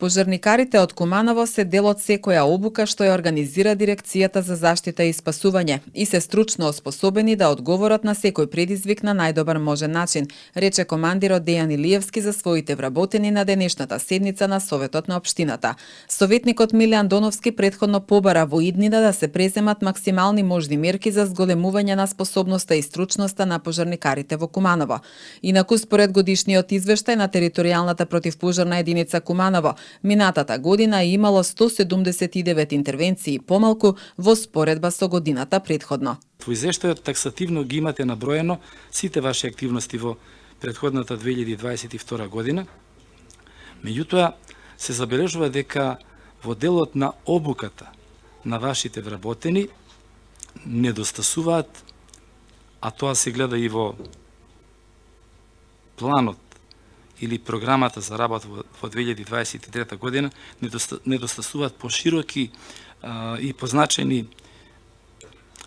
Пожарникарите од Куманово се дел од секоја обука што ја организира Дирекцијата за заштита и спасување и се стручно оспособени да одговорат на секој предизвик на најдобар можен начин, рече командирот Дејан Илиевски за своите вработени на денешната седница на Советот на општината. Советникот Милјан Доновски претходно побара во иднина да се преземат максимални можни мерки за зголемување на способноста и стручноста на пожарникарите во Куманово. Инаку според годишниот извештај на територијалната противпожарна единица Куманово, минатата година е имало 179 интервенции помалку во споредба со годината претходно. Во извештајот таксативно ги имате наброено сите ваши активности во претходната 2022 година. Меѓутоа, се забележува дека во делот на обуката на вашите вработени недостасуваат, а тоа се гледа и во планот или програмата за работа во 2023 година, недостасуваат пошироки и позначени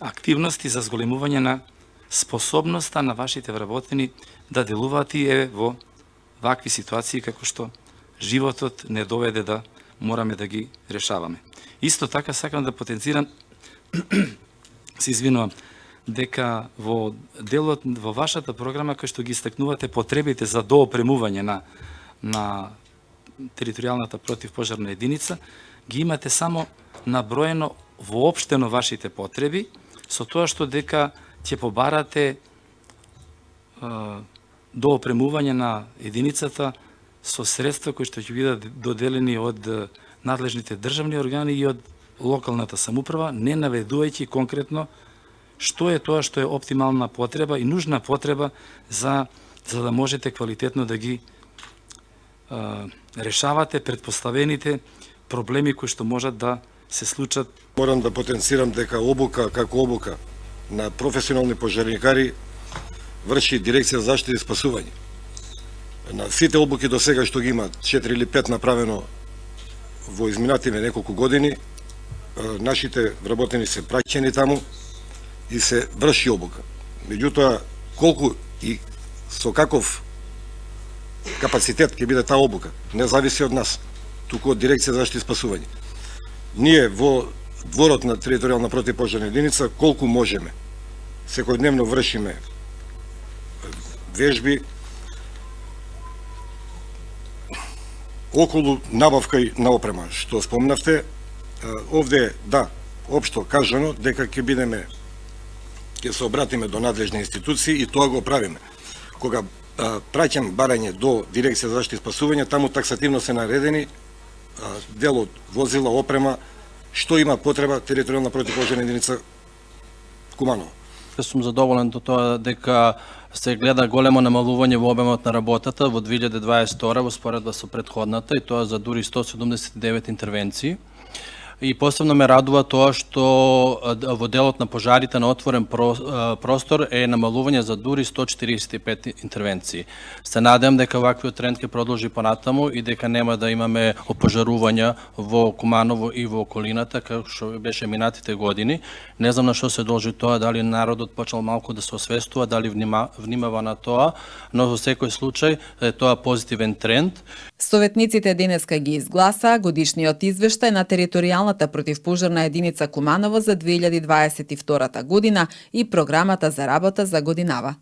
активности за зголемување на способноста на вашите вработени да делуваат и во вакви ситуации како што животот не доведе да мораме да ги решаваме. Исто така сакам да потенцирам се извинувам, дека во делот во вашата програма кој што ги истакнувате потребите за доопремување на територијалната противпожарна единица, ги имате само наброено воопштено вашите потреби, со тоа што дека ќе побарате доопремување на единицата со средства кои што ќе бидат доделени од надлежните државни органи и од локалната самоуправа, не наведувајќи конкретно што е тоа што е оптимална потреба и нужна потреба за да можете квалитетно да ги решавате предпоставените проблеми кои што можат да се случат. Морам да потенцирам дека обука како обука на професионални пожарникари врши Дирекција за заштита и спасување. На сите обуки до сега што ги има 4 или 5 направено во изминативе неколку години, нашите вработени се праќени таму и се врши обука. Меѓутоа, колку и со каков капацитет ќе биде таа обука, не зависи од нас, туку од Дирекција за заштита и спасување. Ние во дворот на територијална противпожарна единица колку можеме, секојдневно вршиме вежби околу набавка на опрема, што спомнавте. Овде да, општо кажано дека ќе се обратиме до надлежни институции и тоа го правиме. Кога праќам барање до Дирекција за заштита и спасување, таму таксативно се наредени дел од возила, опрема, што има потреба територијална противпожарна единица Куманово. Сум задоволен до тоа дека се гледа големо намалување во обемот на работата во 2022 во споредба со претходната, и тоа за дури 179 интервенции. И посебно ме радува тоа што во делот на пожарите на отворен простор е намалување за дури 145 интервенции. Се надевам дека ваквиот тренд ќе продолжи понатаму и дека нема да имаме опожарувања во Куманово и во околината, како што беше минатите години. Не знам на што се должи тоа, дали народот почнал малку да се освестува, дали внимава на тоа, но во секој случај е тоа позитивен тренд. Советниците денеска ги изгласаа годишниот извештај на територијалната противпожарна единица Куманово за 2022 година и програмата за работа за годинава.